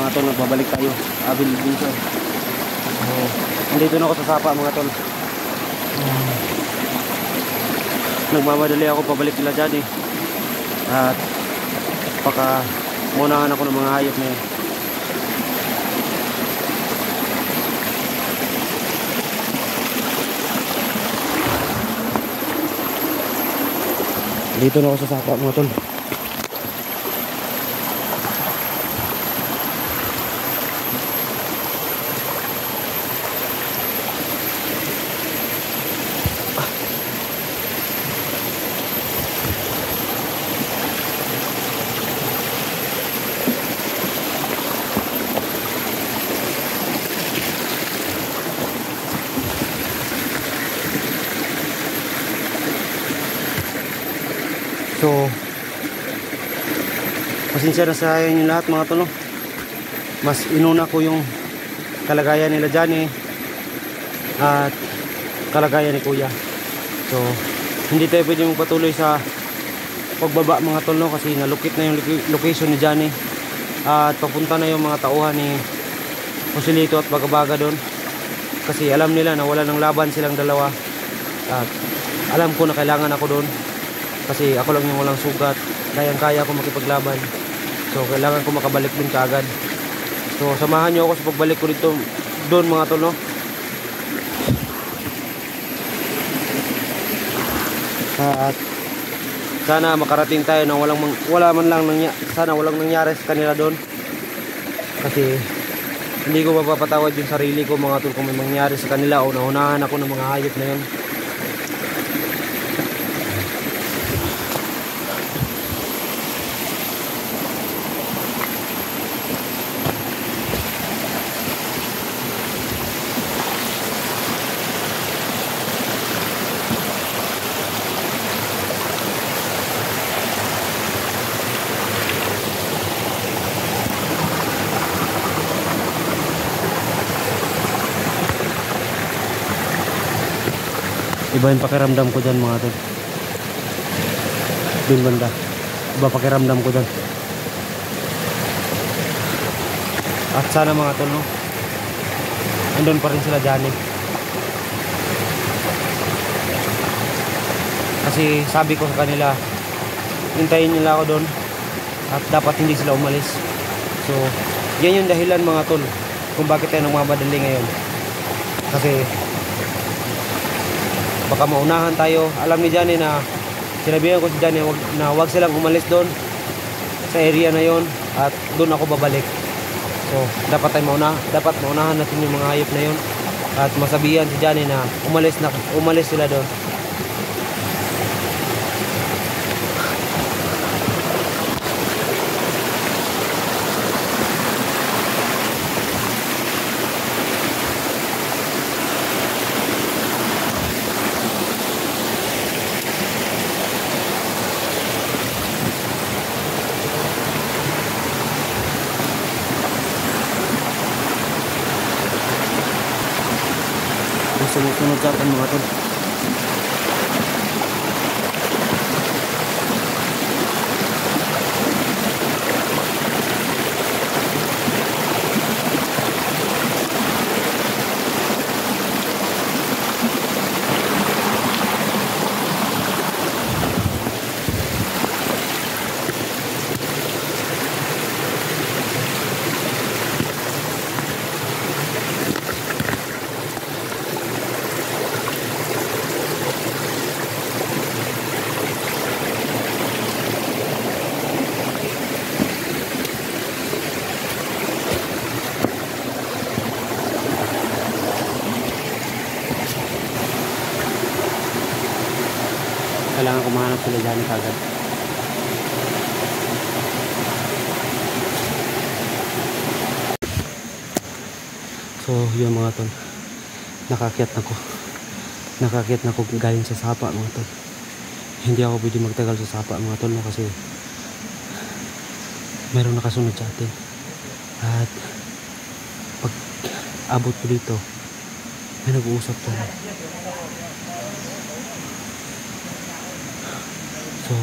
mga tol, nagbabalik tayo. Abil din siya. So, andito na ako sa Sapa mga tol. Nagmamadali ako pabalik nila dyan eh. At baka munahan ako ng mga hayop na yun. Dito na ako sa Sapa mga tol. So, pasensya na sa inyo lahat mga tol. Mas inuna ko yung kalagayan nila dyan eh, at kalagayan ni kuya. So, hindi tayo pwede magpatuloy sa pagbaba mga tol, kasi nalukit na yung location ni Johnny. At papunta na yung mga tauhan ni Joselito at Bagabaga doon. Kasi alam nila na wala ng laban silang dalawa. At alam ko na kailangan ako doon. Kasi ako lang yung walang sugat. Kayang-kaya ako makipaglaban. So, kailangan ko makabalik din kaagad. So, samahan nyo ako sa pagbalik ko dito doon mga tol, no? At sana makarating tayo na sana walang nangyari sa kanila doon. Kasi hindi ko mapapatawad yung sarili ko mga tol kung may mangyari sa kanila o naunahan ako ng mga hayop na yun. Iba yung pakiramdam ko dyan mga tol. Din banda. Iba pakiramdam ko dyan. At sana mga tol, no, andun pa rin sila dyan eh. Kasi sabi ko sa kanila, hintayin nila ako doon. At dapat hindi sila umalis. So, yan yung dahilan mga tol kung bakit tayo nagmamadali ngayon. Kasi baka maunahan tayo. Alam ni Johnny na sinabihan ko si Johnny na wag silang umalis doon sa area na yon, at doon ako babalik. So dapat maunahan natin yung mga hayop na yon at masabihan si Johnny na umalis sila doon. Sunod-sunod sa atin mga tol. Kailangan ko mahanap sila dyan kagad. So yun mga tol, nakakyat na ko galing sa Sapa mga tol. Hindi ako pwede magtagal sa Sapa mga tol, no, kasi meron nakasunod sa atin. At pag abot ko dito, may nag-uusap tayo. So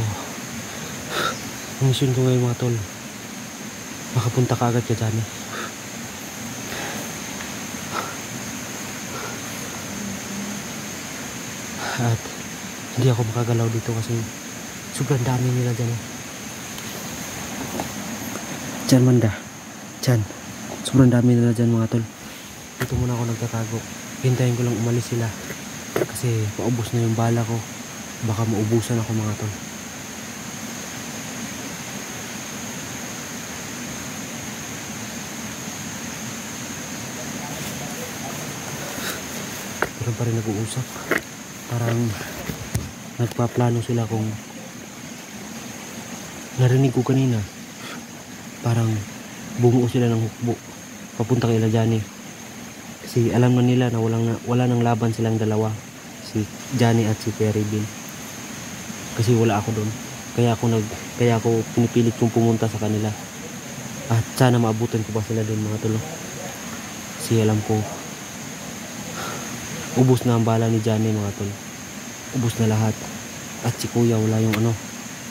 ang mission ko ngayon mga tol, makapunta ka agad ka dyan eh. At hindi ako makagalaw dito kasi sobrang dami nila dyan. Dyan banda. Dyan. Sobrang dami nila dyan mga tol. Dito muna ako nagtatago. Hintayin ko lang umalis sila. Kasi paubos na yung bala ko. Baka maubusan ako mga tol. Meron pa rin nag-uusap. Parang nagpaplano sila kung narinig ko kanina. Parang bumuo sila ng hukbo papunta kay Johnny. Kasi alam na nila na wala nang laban silang dalawa. Si Johnny at si Perry Bill. Kasi wala ako doon. Kaya ako pinipilit kong pumunta sa kanila. At sana maabutan ko pa sila doon mga tol. Kasi alam ko ubos na ang bala ni Johnny mga tol. Ubos na lahat. At si kuya wala yung ano.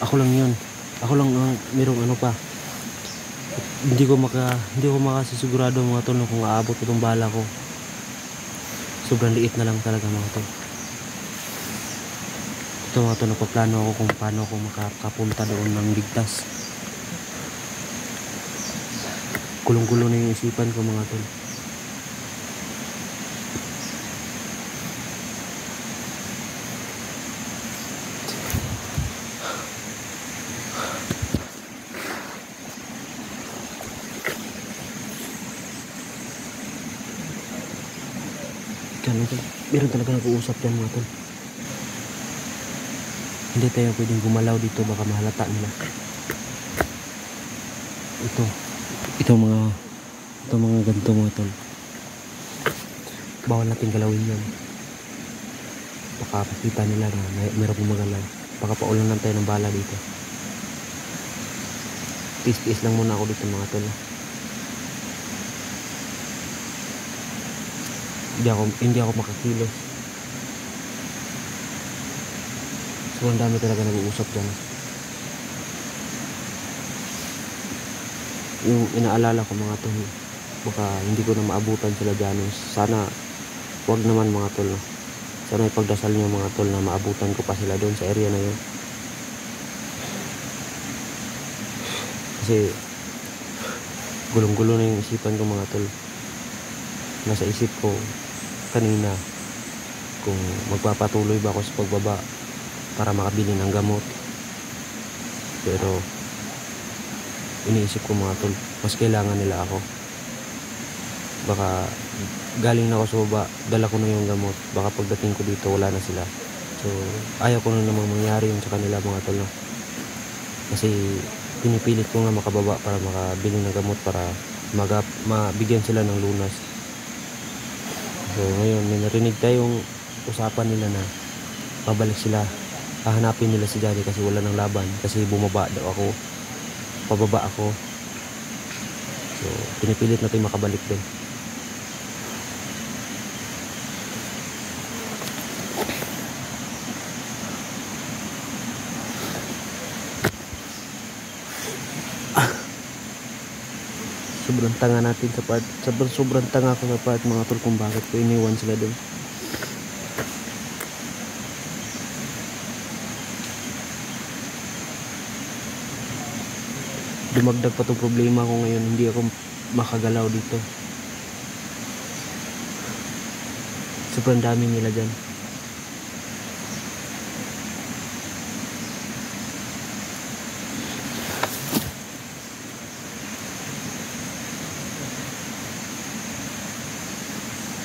Ako lang yun. Ako lang ang merong ano pa. Hindi ko makasisigurado mga tol kung aabot itong bala ko. Sobrang liit na lang talaga mga tol. Ito mga tol, napaplano ako kung paano ako makakapunta doon ng ligtas. Kulong-gulo na yung isipan ko mga tol. Meron talaga nag-uusap dyan mga tol. Hindi tayo pwedeng gumalaw dito, baka mahalata nila. Ito mga ganito mga tol. Bawal natin galawin yan. Baka pakita nila na meron gumagalaw. Baka paulan lang tayo ng bala dito. Tiis-tiis lang muna ako dito mga tol. Hindi ako makakilos. Sobrang dami talaga nag-uusap dyan. Yung inaalala ko mga tol, baka hindi ko na maabutan sila dyan. Sana wag naman mga tol. Sana ipagdasal niyo mga tol na maabutan ko pa sila doon sa area na yun. Kasi gulong-gulo na yung isipan ko mga tol. Nasa isip ko kanina kung magpapatuloy ba ako sa pagbaba para makabili ng gamot. Pero iniisip ko mga tol, mas kailangan nila ako. Baka galing na ako sa baba, dala ko na yung gamot. Baka pagdating ko dito wala na sila. So ayaw ko na namang mangyari yun sa kanila mga tol. Kasi pinipilit ko nga makababa para makabili ng gamot para mabigyan sila ng lunas. So ngayon may narinig tayong usapan nila na pabalik sila, hahanapin nila si Johnny kasi wala nang laban, kasi bumaba daw ako, pababa ako. So pinipilit natin makabalik din. Sobrang tanga natin sa part. Sobrang tanga ko sa part mga tol kung bakit ko iniwan sila doon. Dumagdag pa itong problema ko ngayon. Hindi ako makagalaw dito. Sobrang dami nila dyan.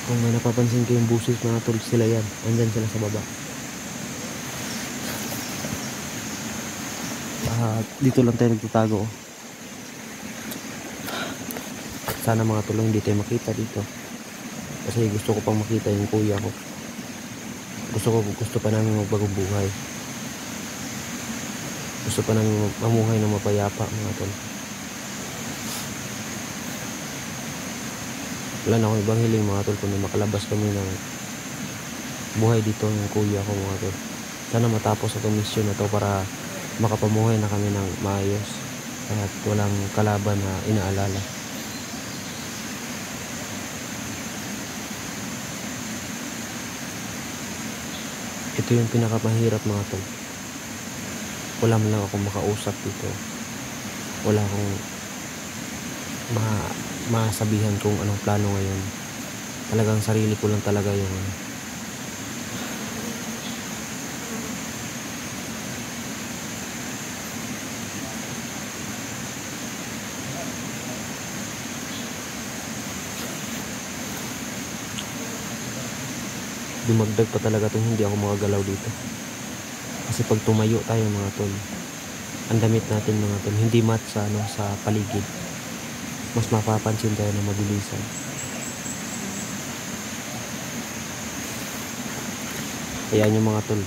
Kung may napapansin ko yung busis mga tol, sila yan. Andyan sila sa baba. Dito lang tayo nagtatago. Sana mga tol hindi tayo makita dito. Kasi gusto ko pang makita yung kuya ko. Gusto pa namin magbagong buhay. Gusto pa namin mamuhay na mapayapa mga tol. Wala na akong ibang hiling mga tol kundi makalabas kami ng buhay dito ng kuya ko mga tol. Sana matapos itong mission na to para makapamuhay na kami ng maayos at walang kalaban na inaalala. Ito Ito yung pinakamahirap mga tol. Wala man lang akong makausap dito. Wala akong masabihan kung anong plano ngayon. Talagang sarili ko lang talaga yung dumagdag pa talaga itong hindi ako makagalaw dito. Kasi pag tumayo tayo mga tol, ang damit natin mga tol hindi match sa paligid, mas mapapansin tayo na mabilisan. Ayan yung mga tol,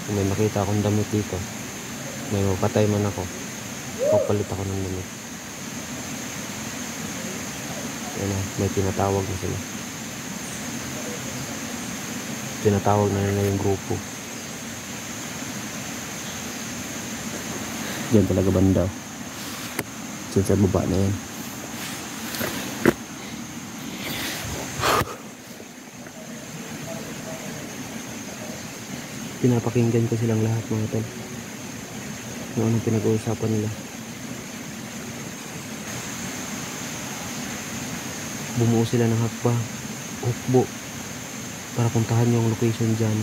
kung may makita akong damit dito, may mapatay man ako, papalit ako ng damit. Ayan na, may tinatawag na sila. Tinatawag na nila yung grupo. Diyan talaga banda. Diyan sa baba na yan. Pinapakinggan ko silang lahat mga tol. Kung anong pinag-uusapan nila. Bumuo sila ng hukbo para puntahan yung location dyan.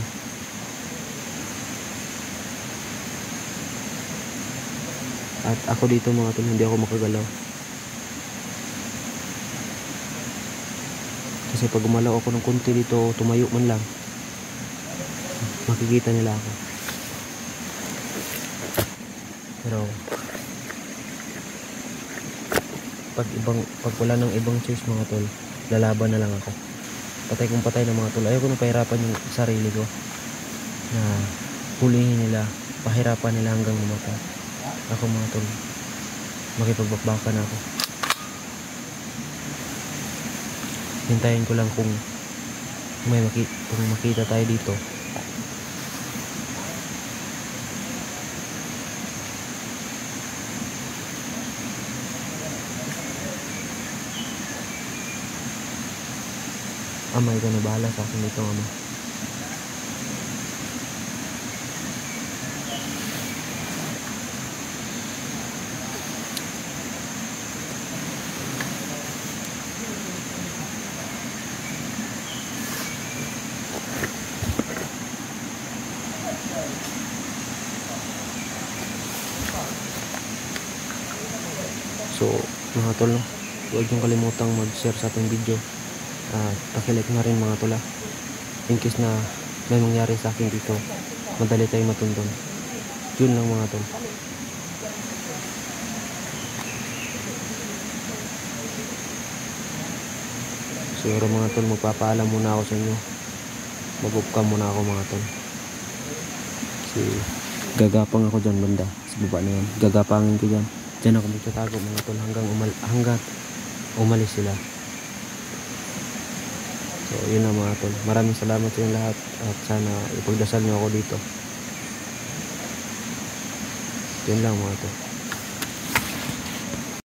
At ako dito mga tol, hindi ako makagalaw. Kasi pag gumalaw ako ng konti dito, tumayo man lang, makikita nila ako. Pero pag wala ng ibang choice mga tol, lalaban na lang ako. Patay kung patay ng mga tol. Ayoko nang pahirapan yung sarili ko na hulihin nila, pahirapan nila hanggang mamatay. Ako mga tol, makipagbakbakan ako. Hintayin ko lang kung makita tayo dito. Amay ka na bahala sa akin dito, ama. So mga tol, huwag niyong kalimutang mag-share sa ating video. Pakilike na rin mga tol. In case na may mangyari sa akin dito, madali tayong matundon. Yun lang mga tol. Siguro mga tol, magpapaalam muna ako sa inyo. Mag-upcam muna ako mga tol. Kasi gagapang ako dyan banda sa baba na yan. Gagapangin ko dyan. Dyan ako magtatago mga tol hanggang umalis sila. So yun na mga tol, maraming salamat sa inyo lahat at sana ipagdasal nyo ako dito. Yun lang mga tol.